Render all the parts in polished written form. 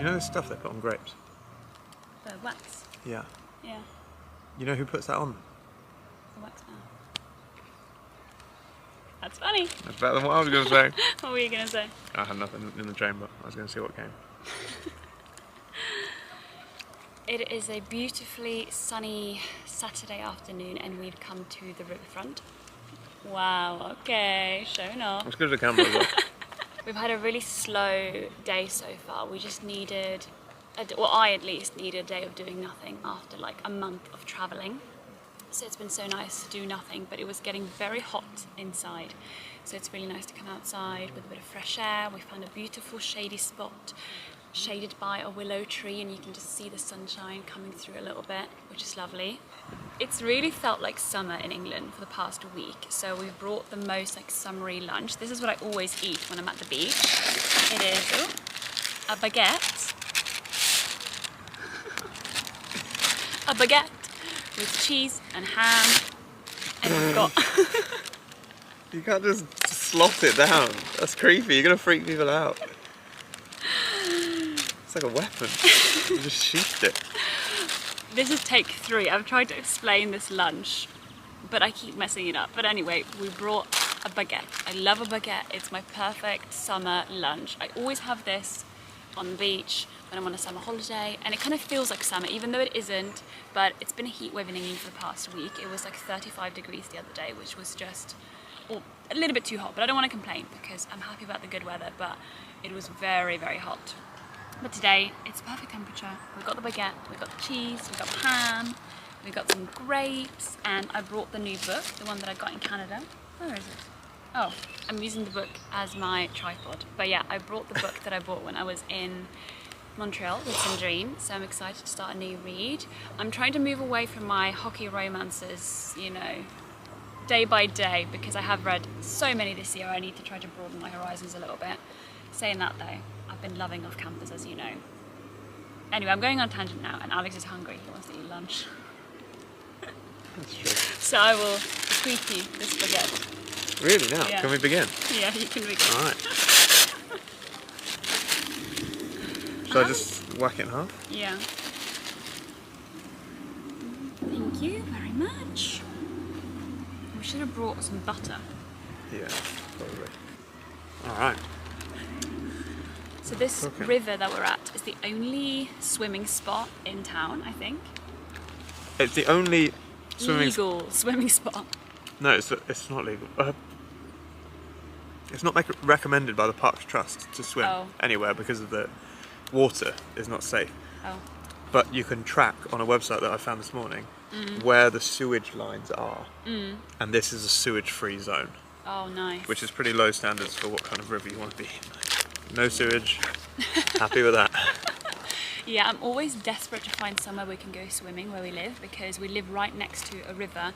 You know the stuff they put on grapes? The wax? Yeah. Yeah. You know who puts that on? The wax now. That's funny. That's better than what I was going to say. What were you going to say? I had nothing in the chamber. I was going to see what came. It is a beautifully sunny Saturday afternoon and we've come to the riverfront. Wow, okay, showing off. As good as a camera as well. We've had a really slow day so far. We just needed, well, I at least needed a day of doing nothing after like a month of travelling. So it's been so nice to do nothing, but it was getting very hot inside. So it's really nice to come outside with a bit of fresh air. We found a beautiful shady spot, shaded by a willow tree, and you can just see the sunshine coming through a little bit, which is lovely. It's really felt like summer in England for the past week, so we brought the most like summery lunch. This is what I always eat when I'm at the beach. It is a baguette. A baguette with cheese and ham, and we've got... You can't just slot it down. That's creepy. You're going to freak people out. It's like a weapon. You just shoot it. This is take 3. I've tried to explain this lunch, but I keep messing it up. But anyway, we brought a baguette. I love a baguette. It's my perfect summer lunch. I always have this on the beach when I'm on a summer holiday, and it kind of feels like summer, even though it isn't. But it's been a heat wave in England for the past week. It was like 35 degrees the other day, which was just a little bit too hot, but I don't want to complain because I'm happy about the good weather, but it was very, very hot. But today, it's perfect temperature. We've got the baguette, we've got the cheese, we've got the ham, we've got some grapes, and I brought the new book, the one that I got in Canada. Where is it? Oh, I'm using the book as my tripod. But yeah, I brought the book that I bought when I was in Montreal with some dreams, so I'm excited to start a new read. I'm trying to move away from my hockey romances, you know, day by day, because I have read so many this year. I need to try to broaden my horizons a little bit. Saying that though, I've been loving off campus, as you know. Anyway, I'm going on a tangent now, and Alex is hungry. He wants to eat lunch. That's true. So I will bequeath you this baguette. Really now? Yeah. Can we begin? Yeah, you can begin. Alright. Should I just whack it in half? Yeah. Thank you very much. We should have brought some butter. Yeah, probably. Alright. So this river that we're at is the only swimming spot in town, I think. It's the only legal swimming spot. No, it's not legal. It's not recommended by the Parks Trust to swim anywhere because of the water is not safe. Oh. But you can track on a website that I found this morning where the sewage lines are. And this is a sewage-free zone. Oh, nice. Which is pretty low standards for what kind of river you want to be in. No sewage. Happy with that. Yeah, I'm always desperate to find somewhere we can go swimming where we live, because we live right next to a river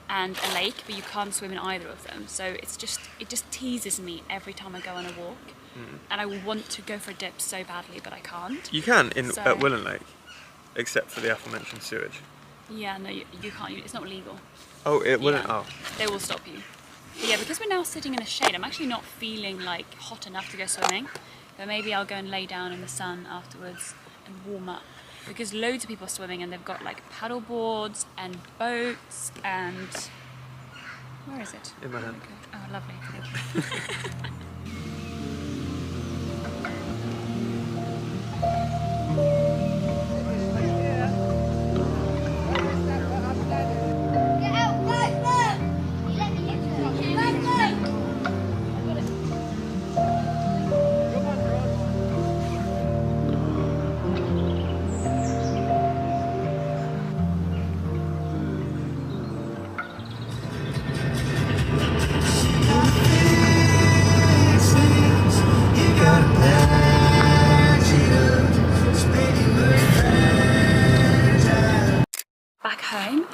and a lake, but you can't swim in either of them. So it just teases me every time I go on a walk. And I want to go for a dip so badly, but I can't. You can at Willen Lake, except for the aforementioned sewage. Yeah, no, you can't. It's not legal. Oh, it wouldn't? Yeah. Oh. They will stop you. But yeah, because we're now sitting in a shade, I'm actually not feeling like hot enough to go swimming. But maybe I'll go and lay down in the sun afterwards and warm up. Because loads of people are swimming and they've got like paddle boards and boats and... Where is it? In my hand. Okay. Oh, lovely. Thank you.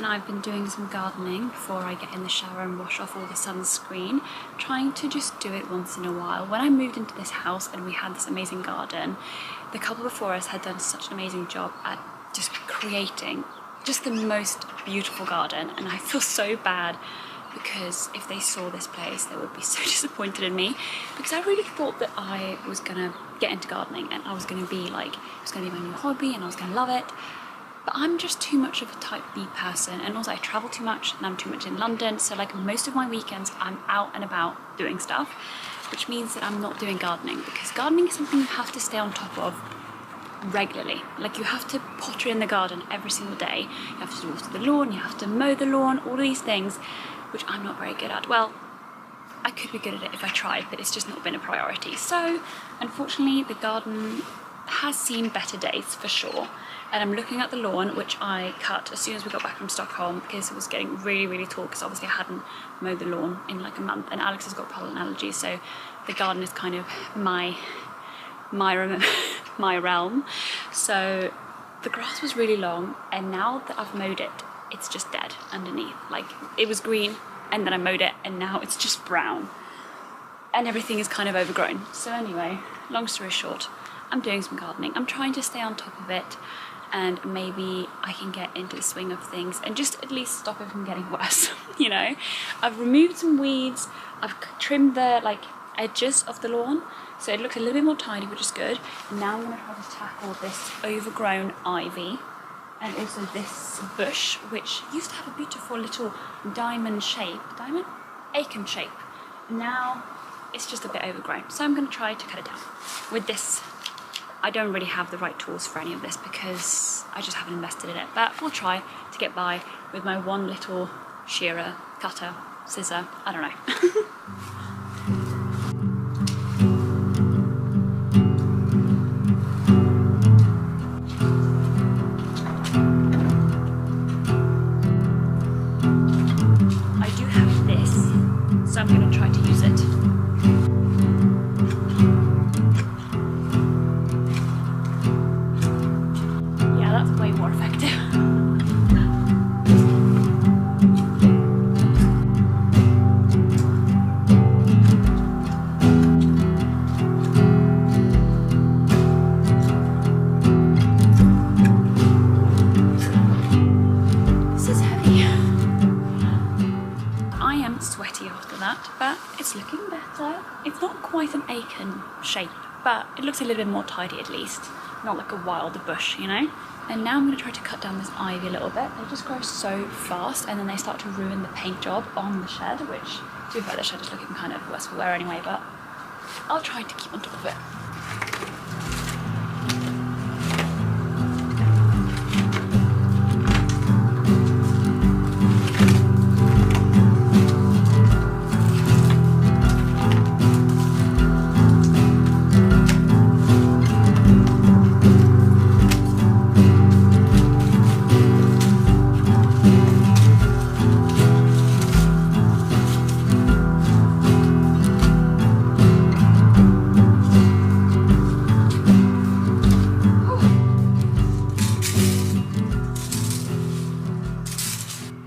I've been doing some gardening before I get in the shower and wash off all the sunscreen, trying to just do it once in a while. When I moved into this house and we had this amazing garden, the couple before us had done such an amazing job at just creating just the most beautiful garden, and I feel so bad because if they saw this place they would be so disappointed in me, because I really thought that I was gonna get into gardening and I was gonna be like, it was gonna be my new hobby and I was gonna love it. But I'm just too much of a type B person, and also I travel too much and I'm too much in London, so like most of my weekends I'm out and about doing stuff, which means that I'm not doing gardening, because gardening is something you have to stay on top of regularly. Like you have to potter in the garden every single day, you have to water the lawn, you have to mow the lawn, all of these things, which I'm not very good at. Well, I could be good at it if I tried, but it's just not been a priority. So unfortunately the garden has seen better days for sure. And I'm looking at the lawn, which I cut as soon as we got back from Stockholm, because it was getting really, really tall, because obviously I hadn't mowed the lawn in like a month, and Alex has got pollen allergies, so the garden is kind of my realm. So the grass was really long, and now that I've mowed it, it's just dead underneath. Like it was green and then I mowed it and now it's just brown and everything is kind of overgrown. So anyway, long story short, I'm doing some gardening. I'm trying to stay on top of it, and maybe I can get into the swing of things and just at least stop it from getting worse. You know, I've removed some weeds, I've trimmed the like edges of the lawn, so it looks a little bit more tidy, which is good. Now I'm going to try to tackle this overgrown ivy and also this bush, which used to have a beautiful little diamond acorn shape. Now it's just a bit overgrown, so I'm going to try to cut it down. With this, I don't really have the right tools for any of this because I just haven't invested in it, but we'll try to get by with my one little shearer, cutter, scissor, I don't know. So I'm going to try to use it. Yeah, that's way more effective. This is heavy. I am sweaty after that, but it's looking better. It's not quite an acorn shape, but it looks a little bit more tidy at least. Not like a wild bush, you know? And now I'm going to try to cut down this ivy a little bit. They just grow so fast and then they start to ruin the paint job on the shed, which, to be fair, the shed is looking kind of worse for wear anyway, but I'll try to keep on top of it.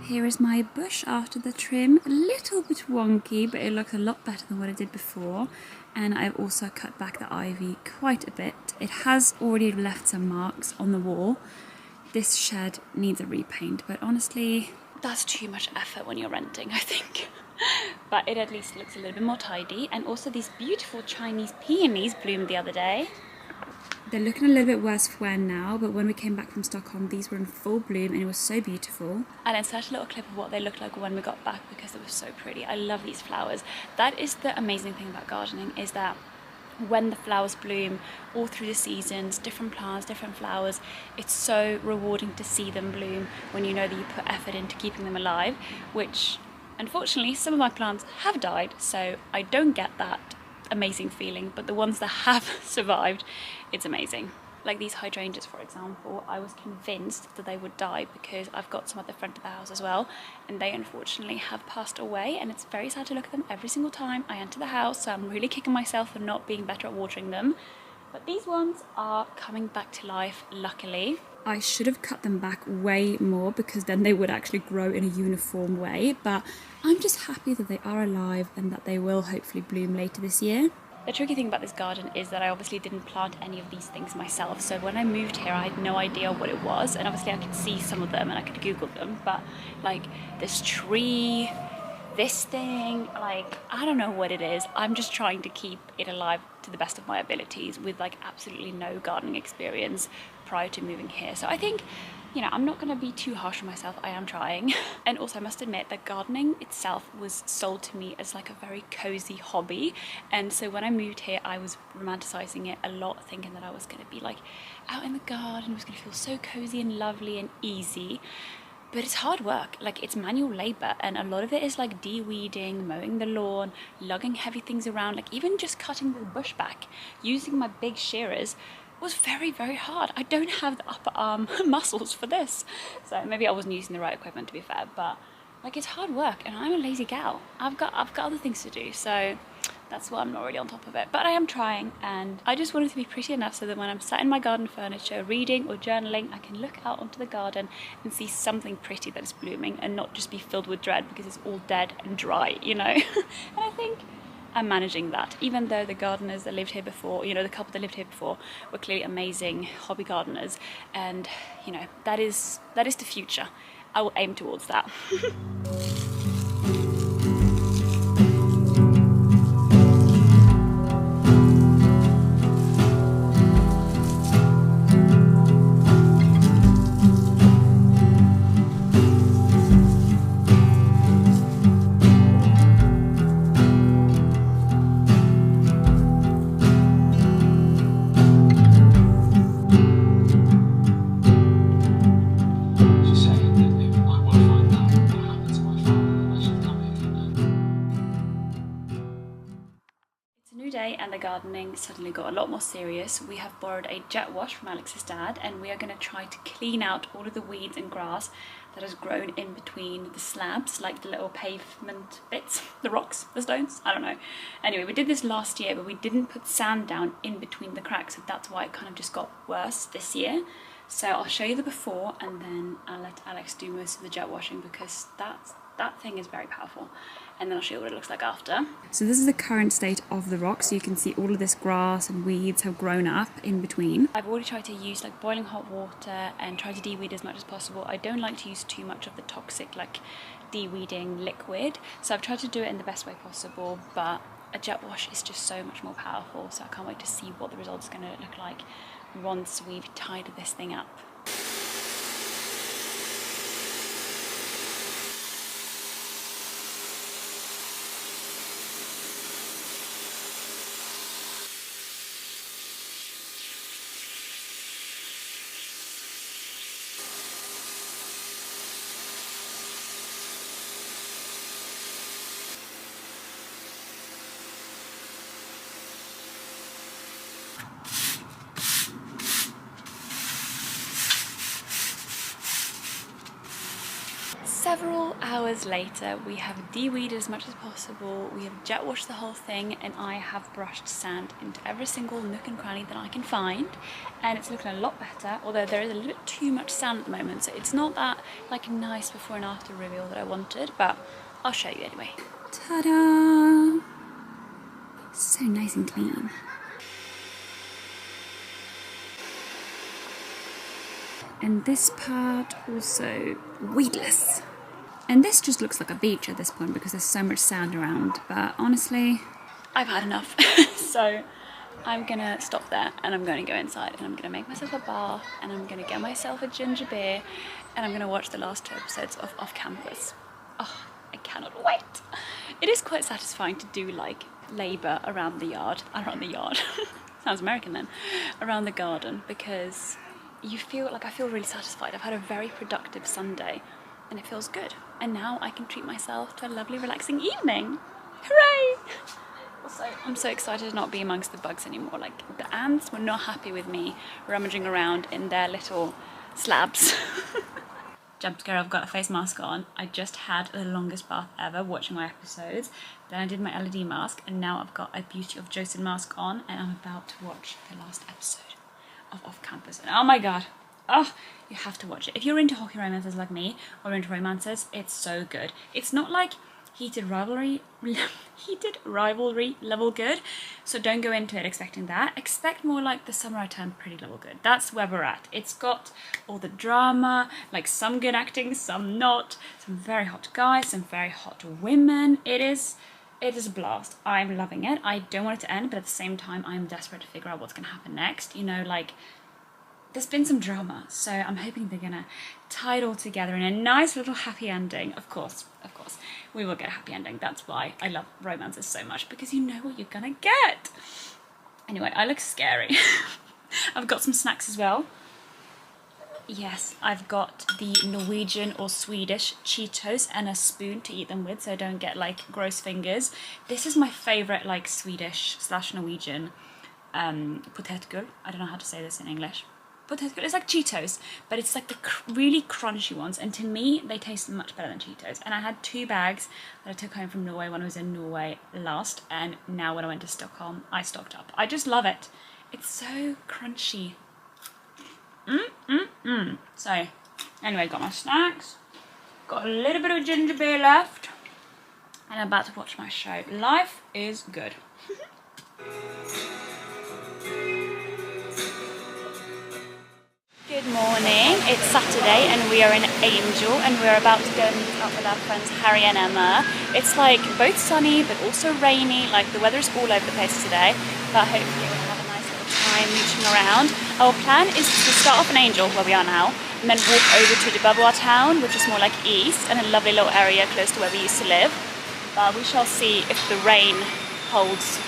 Here is my bush after the trim. A little bit wonky, but it looks a lot better than what it did before. And I've also cut back the ivy quite a bit. It has already left some marks on the wall. This shed needs a repaint, but honestly, that's too much effort when you're renting, I think. But it at least looks a little bit more tidy. And also these beautiful Chinese peonies bloomed the other day. They're looking a little bit worse for wear now, but when we came back from Stockholm, these were in full bloom and it was so beautiful. And insert a little clip of what they looked like when we got back because it was so pretty. I love these flowers. That is the amazing thing about gardening, is that when the flowers bloom all through the seasons, different plants, different flowers, it's so rewarding to see them bloom when you know that you put effort into keeping them alive, which unfortunately some of my plants have died, so I don't get that amazing feeling, but the ones that have survived, it's amazing. Like these hydrangeas, for example, I was convinced that they would die because I've got some at the front of the house as well, and they unfortunately have passed away, and it's very sad to look at them every single time I enter the house, so I'm really kicking myself for not being better at watering them. But these ones are coming back to life, luckily. I should have cut them back way more because then they would actually grow in a uniform way, but I'm just happy that they are alive and that they will hopefully bloom later this year. The tricky thing about this garden is that I obviously didn't plant any of these things myself, so when I moved here I had no idea what it was, and obviously I could see some of them and I could Google them, but like this tree, this thing, like, I don't know what it is. I'm just trying to keep it alive to the best of my abilities with like absolutely no gardening experience prior to moving here. So I think, you know, I'm not going to be too harsh on myself. I am trying. And also I must admit that gardening itself was sold to me as like a very cozy hobby. And so when I moved here, I was romanticizing it a lot, thinking that I was going to be like out in the garden. It was going to feel so cozy and lovely and easy. But it's hard work, like it's manual labor, and a lot of it is like de-weeding, mowing the lawn, lugging heavy things around, like even just cutting the bush back, using my big shearers was very, very hard. I don't have the upper arm muscles for this. So maybe I wasn't using the right equipment, to be fair, but like it's hard work, and I'm a lazy gal. I've got other things to do, so that's why I'm not really on top of it. But I am trying, and I just want it to be pretty enough so that when I'm sat in my garden furniture reading or journaling, I can look out onto the garden and see something pretty that is blooming and not just be filled with dread because it's all dead and dry, you know? And I think I'm managing that, even though the gardeners that lived here before, you know, the couple that lived here before were clearly amazing hobby gardeners, and you know, that is the future. I will aim towards that. And the gardening suddenly got a lot more serious. We have borrowed a jet wash from Alex's dad, and we are going to try to clean out all of the weeds and grass that has grown in between the slabs, like the little pavement bits, the rocks, the stones, I don't know. Anyway, we did this last year, but we didn't put sand down in between the cracks, so that's why it kind of just got worse this year. So I'll show you the before, and then I'll let Alex do most of the jet washing, because that thing is very powerful. And then I'll show you what it looks like after. So this is the current state of the rock. So you can see all of this grass and weeds have grown up in between. I've already tried to use like boiling hot water and try to de-weed as much as possible. I don't like to use too much of the toxic like de-weeding liquid. So I've tried to do it in the best way possible, but a jet wash is just so much more powerful. So I can't wait to see what the result's gonna look like once we've tidied this thing up. Several hours later, we have de-weeded as much as possible, we have jet washed the whole thing, and I have brushed sand into every single nook and cranny that I can find, and it's looking a lot better, although there is a little bit too much sand at the moment, so it's not that like nice before and after reveal that I wanted, but I'll show you anyway. Ta-da! So nice and clean. And this part also weedless. And this just looks like a beach at this point because there's so much sand around, but honestly, I've had enough. So I'm gonna stop there and I'm gonna go inside and I'm gonna make myself a bath and I'm gonna get myself a ginger beer and I'm gonna watch the last 2 episodes of Off Campus. Oh, I cannot wait. It is quite satisfying to do like labour around the yard, sounds American then, around the garden, because you feel like I feel really satisfied. I've had a very productive Sunday and it feels good. And now I can treat myself to a lovely relaxing evening. Hooray! Also, I'm so excited to not be amongst the bugs anymore. Like the ants were not happy with me rummaging around in their little slabs. Jump scare, I've got a face mask on. I just had the longest bath ever watching my episodes. Then I did my LED mask and now I've got a Beauty of Joseon mask on and I'm about to watch the last episode of Off Campus. And oh my god, oh, you have to watch it. If you're into hockey romances like me or into romances, it's so good. It's not like heated rivalry level good. So don't go into it expecting that. Expect more like the summer I turned pretty level good. That's where we're at. It's got all the drama, like some good acting, some not, some very hot guys, some very hot women. It is a blast. I'm loving it. I don't want it to end, but at the same time I'm desperate to figure out what's gonna happen next. You know, like there's been some drama, so I'm hoping they're gonna tie it all together in a nice little happy ending. Of course, we will get a happy ending. That's why I love romances so much, because you know what you're gonna get. Anyway, I look scary. I've got some snacks as well. Yes, I've got the Norwegian or Swedish Cheetos and a spoon to eat them with, so I don't get like gross fingers. This is my favourite like Swedish / Norwegian potetgull. I don't know how to say this in English. Potetgull, it's like Cheetos, but it's like the really crunchy ones, and to me they taste much better than Cheetos. And I had 2 bags that I took home from Norway when I was in Norway last, and now when I went to Stockholm I stocked up. I just love it. It's so crunchy. So anyway, got my snacks, got a little bit of ginger beer left, and I'm about to watch my show. Life is good. Good morning, it's Saturday and we are in Angel and we're about to go and meet up with our friends Harry and Emma. It's like both sunny but also rainy, like the weather is all over the place today, but hopefully we'll have a nice little time mooching around. Our plan is to start off in Angel, where we are now, and then walk over to the Babua town, which is more like east and a lovely little area close to where we used to live. But we shall see if the rain holds?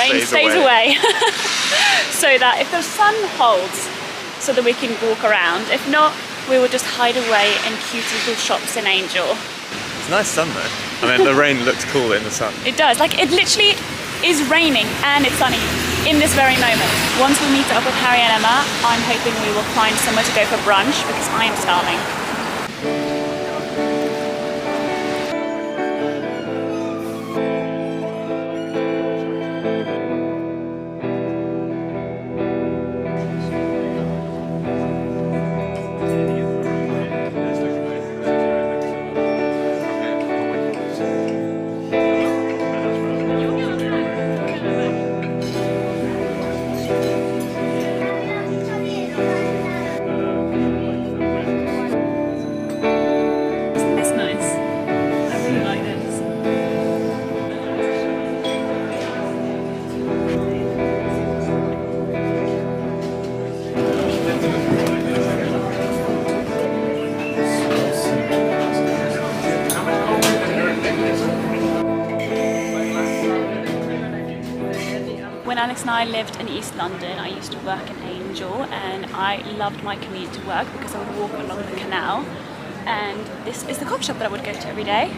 Rain stays away. So that if the sun holds, so that we can walk around. If not, we will just hide away in cute little shops in Angel. It's nice sun though. I mean, the rain looks cool in the sun. It does. Like, it literally is raining and it's sunny in this very moment. Once we meet up with Harry and Emma, I'm hoping we will find somewhere to go for brunch because I am starving. When Alex and I lived in East London, I used to work in Angel and I loved my commute to work because I would walk along the canal, and this is the coffee shop that I would go to every day.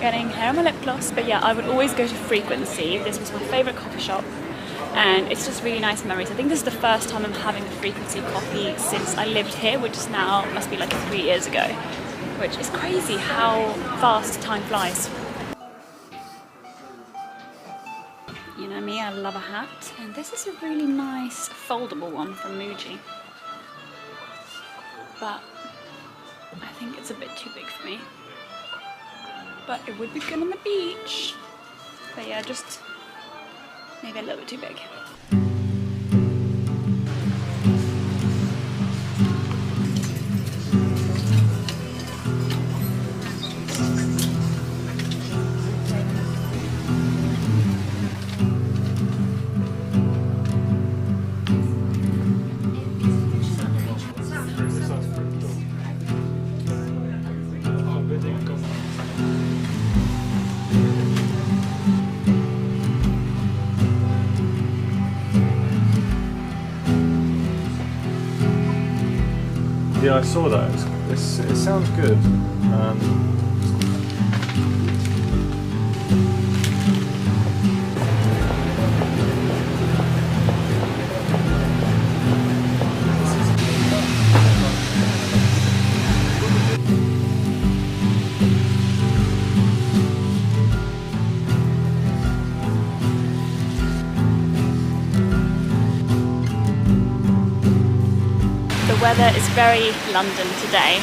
Getting hair on my lip gloss, but yeah, I would always go to Frequency. This was my favourite coffee shop and it's just really nice memories. I think this is the first time I'm having the Frequency coffee since I lived here, which is now, must be like 3 years ago, which is crazy how fast time flies. You know me, I love a hat, and this is a really nice foldable one from Muji, but I think it's a bit too big for me, but it would be good on the beach. But yeah, just maybe a little bit too big. Yeah, I saw that. It sounds good. The weather is very London today.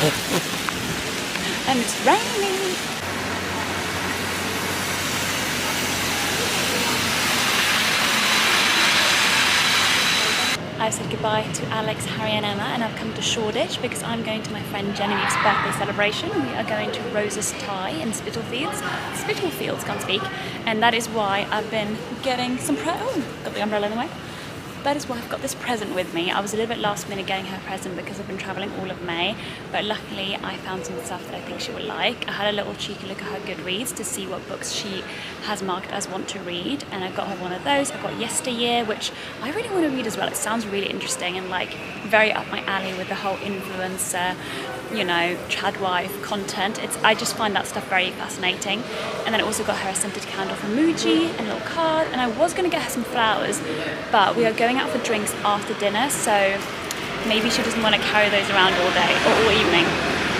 And it's raining. I said goodbye to Alex, Harry and Emma, and I've come to Shoreditch because I'm going to my friend Genevieve's birthday celebration. We are going to Rose's Tie in Spitalfields, can't speak, and that is why I've been getting some got the umbrella in the way. That is why I've got this present with me. I was a little bit last minute getting her a present because I've been travelling all of May, but luckily I found some stuff that I think she would like. I had a little cheeky look at her Goodreads to see what books she has marked as want to read, and I got her one of those. I got Yesteryear, which I really want to read as well. It sounds really interesting and like very up my alley with the whole influencer, you know, tradwife content. I just find that stuff very fascinating. And then I also got her a scented candle from Muji and a little card, and I was going to get her some flowers, but we are going out for drinks after dinner, so maybe she doesn't want to carry those around all day or all evening.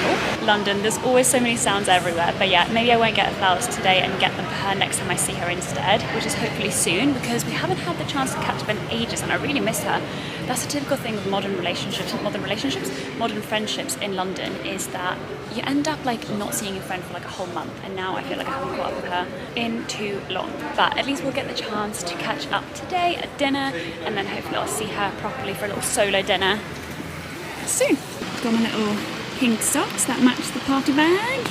Oh, London, there's always so many sounds everywhere, but yeah, maybe I won't get her flowers today and get them for her next time I see her instead, which is hopefully soon, because we haven't had the chance to catch up in ages and I really miss her. That's a typical thing with modern friendships in London, is that you end up like not seeing your friend for like a whole month, and now I feel like I haven't caught up with her in too long. But at least we'll get the chance to catch up today at dinner, and then hopefully I'll see her properly for a little solo dinner soon. Got my little pink socks that match the party bag.